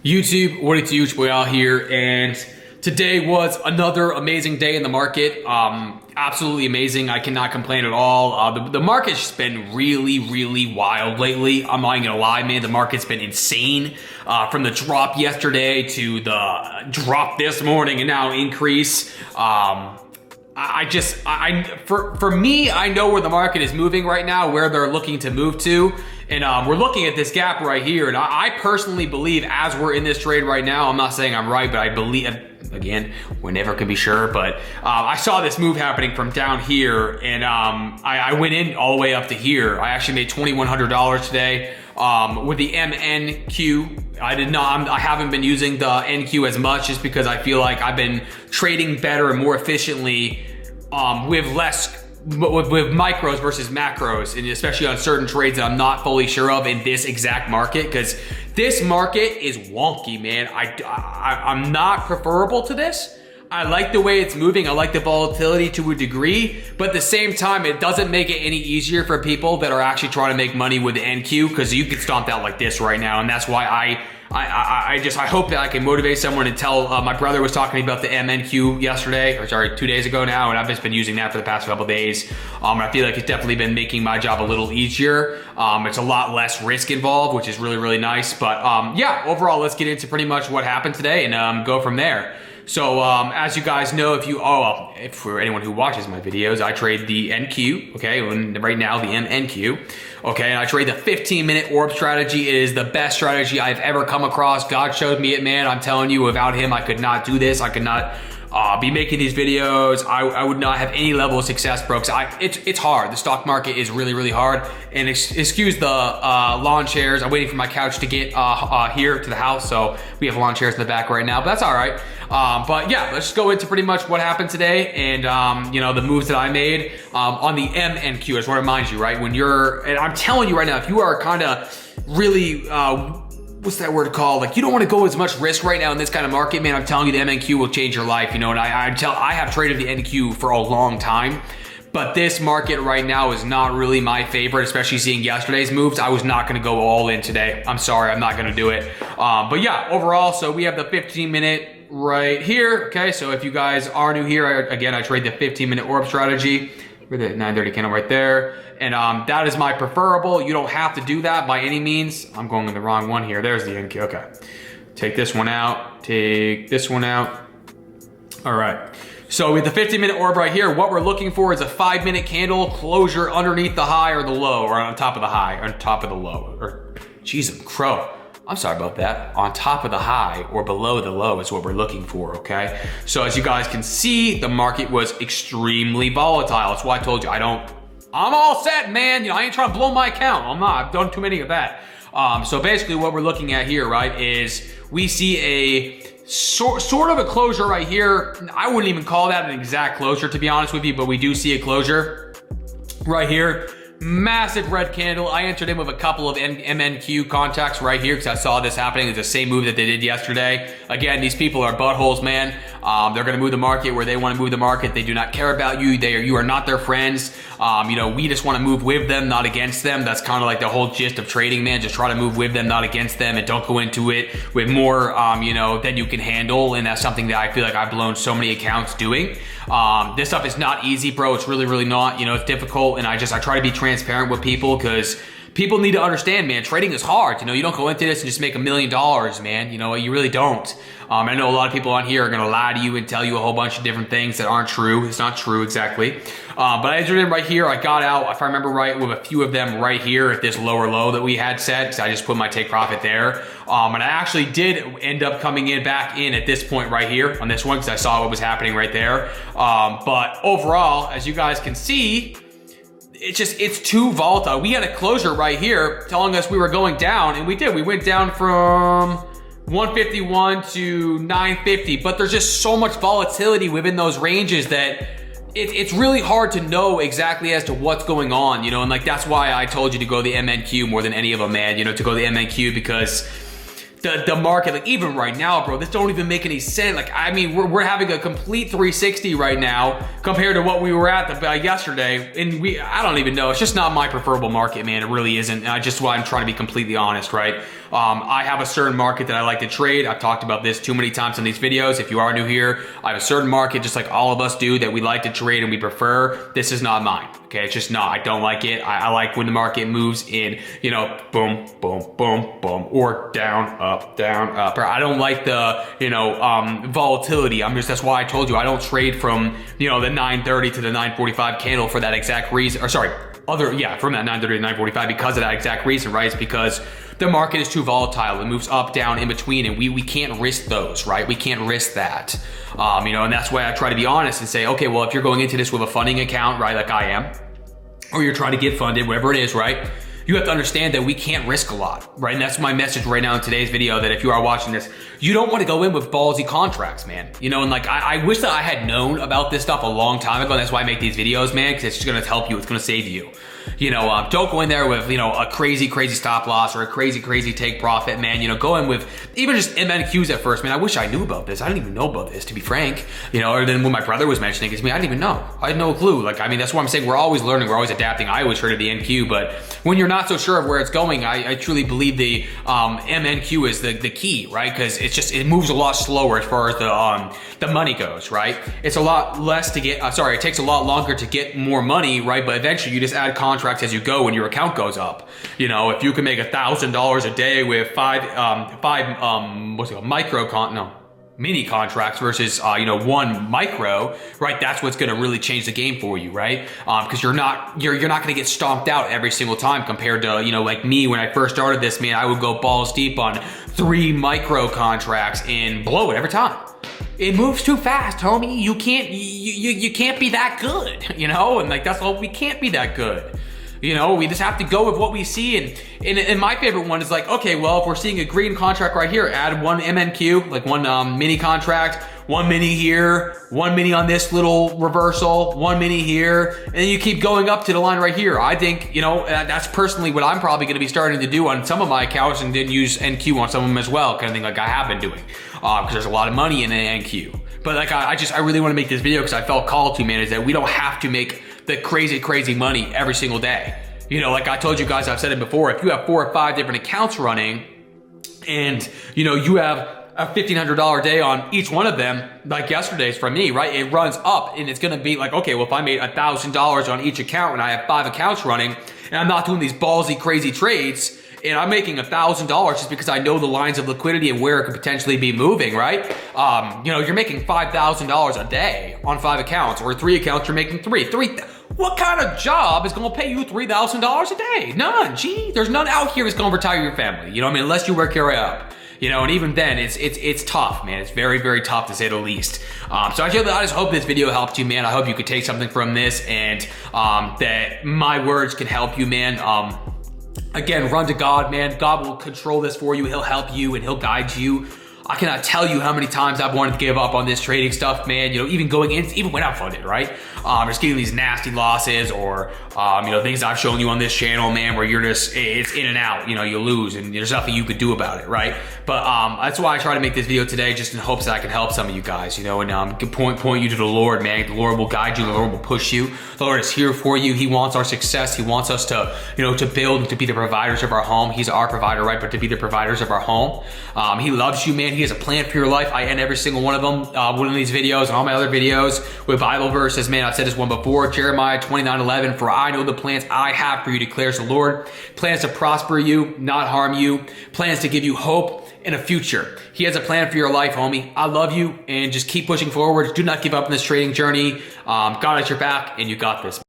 YouTube, what it's huge boy out here, and today was another amazing day in the market. Absolutely amazing. I cannot complain at all. The market's just been really wild lately. I'm not gonna lie, man. The market's been insane. From the drop yesterday to the drop this morning and now increase. For me, I know where the market is moving right now, where they're looking to move to. And we're looking at this gap right here. And I personally believe as we're in this trade right now, I'm not saying I'm right, but I believe, again, we never can be sure, but I saw this move happening from down here, and I went in all the way up to here. I actually made $2,100 today with the MNQ. I haven't been using the NQ as much just because I feel like I've been trading better and more efficiently with micros versus macros, and especially on certain trades that I'm not fully sure of in this exact market, because this market is wonky, man. I'm not preferable to this. I like the way it's moving. I like the volatility to a degree, but at the same time, it doesn't make it any easier for people that are actually trying to make money with the NQ, because you get stomped out like this right now, and that's why I hope that I can motivate someone and tell. My brother was talking about the MNQ yesterday, or sorry, 2 days ago now, and I've just been using that for the past couple of days. I feel like it's definitely been making my job a little easier. It's a lot less risk involved, which is really nice. But yeah, overall, let's get into pretty much what happened today and go from there. So as you guys know, if for anyone who watches my videos, I trade the NQ, okay, and right now the MNQ, okay, and I trade the 15-minute orb strategy. It is the best strategy I've ever come across. God showed me it, man. I'm telling you, without him, I could not do this. I could not be making these videos. I would not have any level of success, bro, because it's hard. The stock market is really hard. And excuse the lawn chairs. I'm waiting for my couch to get here to the house, so we have lawn chairs in the back right now, but that's all right. But yeah, let's just go into pretty much what happened today and you know, the moves that I made on the MNQ. I just want to remind you, right, and I'm telling you right now, if you are kind of really what's that word called? Like, you don't want to go as much risk right now in this kind of market, man. I'm telling you, the MNQ will change your life, you know. And I have traded the NQ for a long time, but this market right now is not really my favorite, especially seeing yesterday's moves. I was not going to go all in today. I'm sorry, I'm not going to do it. But yeah, overall, so we have the 15-minute right here. Okay, so if you guys are new here, again, I trade the 15-minute orb strategy. We're the 930 candle right there. And that is my preferable. You don't have to do that by any means. I'm going in the wrong one here. There's the NQ. Okay. Take this one out. Take this one out. All right. So with the 15-minute orb right here, what we're looking for is a 5-minute candle closure underneath the high or the low, or on top of the high, or on top of the low. Or, jeez, crow. I'm sorry about that. On top of the high or below the low is what we're looking for, okay? So as you guys can see, the market was extremely volatile. That's why I told you I'm all set, man. You know, I ain't trying to blow my account. I'm not. I've done too many of that. So basically what we're looking at here, right, is we see a sort of a closure right here. I wouldn't even call that an exact closure, to be honest with you, but we do see a closure right here. Massive red candle. I entered in with a couple of MNQ contacts right here because I saw this happening. It's the same move that they did yesterday. Again, these people are buttholes, man. They're going to move the market where they want to move the market. They do not care about you. You are not their friends. You know, we just want to move with them, not against them. That's kind of like the whole gist of trading, man. Just try to move with them, not against them, and don't go into it with more, you know, than you can handle. And that's something that I feel like I've blown so many accounts doing. This stuff is not easy, bro. It's really not. You know, it's difficult, and I try to be transparent with people because people need to understand, man, trading is hard. You know, you don't go into this and just make $1 million, man. You know, you really don't. I know a lot of people on here are going to lie to you and tell you a whole bunch of different things that aren't true. It's not true exactly. But I entered in right here. I got out, if I remember right, with a few of them right here at this lower low that we had set, because I just put my take profit there. And I actually did end up coming back in at this point right here on this one because I saw what was happening right there. But overall, as you guys can see, it's too volatile. We had a closure right here telling us we were going down, and we did. We went down from 151 to 950, but there's just so much volatility within those ranges that it's really hard to know exactly as to what's going on, you know, and like that's why I told you to go the MNQ more than any of them, man, you know, to go the MNQ because the market, like even right now, bro, this don't even make any sense. Like, I mean, we're having a complete 360 right now compared to what we were at yesterday. And I don't even know. It's just not my preferable market, man. It really isn't. And I'm trying to be completely honest, right? I have a certain market that I like to trade. I've talked about this too many times in these videos. If you are new here, I have a certain market, just like all of us do, that we like to trade and we prefer. This is not mine. Okay, it's just not. I don't like it. I like when the market moves in, you know, boom, boom, boom, boom, or down, up, or I don't like the, you know, volatility. That's why I told you I don't trade from, you know, the 930 to the 945 candle for that exact reason, or sorry, from that 930 to 945 because of that exact reason, right? It's because the market is too volatile. It moves up, down, in between, and we can't risk those, right? We can't risk that. You know, and that's why I try to be honest and say, okay, well, if you're going into this with a funding account, right, like I am, or you're trying to get funded, whatever it is, right? You have to understand that we can't risk a lot, right? And that's my message right now in today's video, that if you are watching this, you don't want to go in with ballsy contracts, man. You know, and like, I wish that I had known about this stuff a long time ago. And that's why I make these videos, man, because it's just going to help you. It's going to save you. You know, don't go in there with, you know, a crazy stop loss or a crazy take profit, man. You know, go in with even just MNQs at first, man. I wish I knew about this. I didn't even know about this, to be frank, you know, other than when my brother was mentioning it to me. I didn't even know. I had no clue. Like, I mean, that's what I'm saying. We're always learning. We're always adapting. I always heard of the NQ, but when you're not so sure of where it's going, I truly believe the MNQ is the key, right? Because it moves a lot slower as far as the money goes, right? It's a lot less to get, it takes a lot longer to get more money, right? But eventually you just add contracts as you go and your account goes up. You know, if you can make $1,000 a day with mini contracts versus, you know, one micro, right? That's what's going to really change the game for you, right? Because you're not going to get stomped out every single time compared to, you know, like me when I first started this, man, I would go balls deep on 3 micro contracts and blow it every time. It moves too fast, homie. You can't be that good, you know? And like, that's all, we can't be that good. You know, we just have to go with what we see. And my favorite one is like, okay, well, if we're seeing a green contract right here, add one MNQ, like one mini contract, 1 mini here, 1 mini on this little reversal, 1 mini here, and then you keep going up to the line right here. I think, you know, that's personally what I'm probably going to be starting to do on some of my accounts, and then use NQ on some of them as well, kind of thing, like I have been doing, because there's a lot of money in an NQ. But like, I really want to make this video because I felt called to, man, is that we don't have to make the crazy money every single day. You know, like I told you guys, I've said it before, if you have 4 or 5 different accounts running and, you know, you have a $1,500 day on each one of them, like yesterday's from me, right? It runs up and it's going to be like, okay, well, if I made $1,000 on each account and I have 5 accounts running and I'm not doing these ballsy, crazy trades, and I'm making $1,000 just because I know the lines of liquidity and where it could potentially be moving, right? You know, you're making $5,000 a day on 5 accounts, or 3 accounts, you're making three. What kind of job is going to pay you $3,000 a day? None. Gee, there's none out here that's going to retire your family. You know what I mean? Unless you work your way up. You know, and even then, it's tough, man. It's very tough, to say the least. So I just hope this video helped you, man. I hope you could take something from this, and that my words can help you, man. Again, run to God, man. God will control this for you. He'll help you and he'll guide you. I cannot tell you how many times I've wanted to give up on this trading stuff, man. You know, even going in, even when I'm funded, right? Just getting these nasty losses, or, you know, things I've shown you on this channel, man, where you're just, it's in and out, you know, you lose and there's nothing you could do about it, right? But that's why I try to make this video today, just in hopes that I can help some of you guys, you know, and point you to the Lord, man. The Lord will guide you. The Lord will push you. The Lord is here for you. He wants our success. He wants us to, you know, to build, to be the providers of our home. He's our provider, right? But to be the providers of our home. He loves you, man. He has a plan for your life. I end every single one of them, one of these videos and all my other videos with Bible verses, man. I've said this one before, Jeremiah 29:11, for I know the plans I have for you, declares the Lord. Plans to prosper you, not harm you. Plans to give you hope and a future. He has a plan for your life, homie. I love you, and just keep pushing forward. Do not give up in this trading journey. God has your back, and you got this.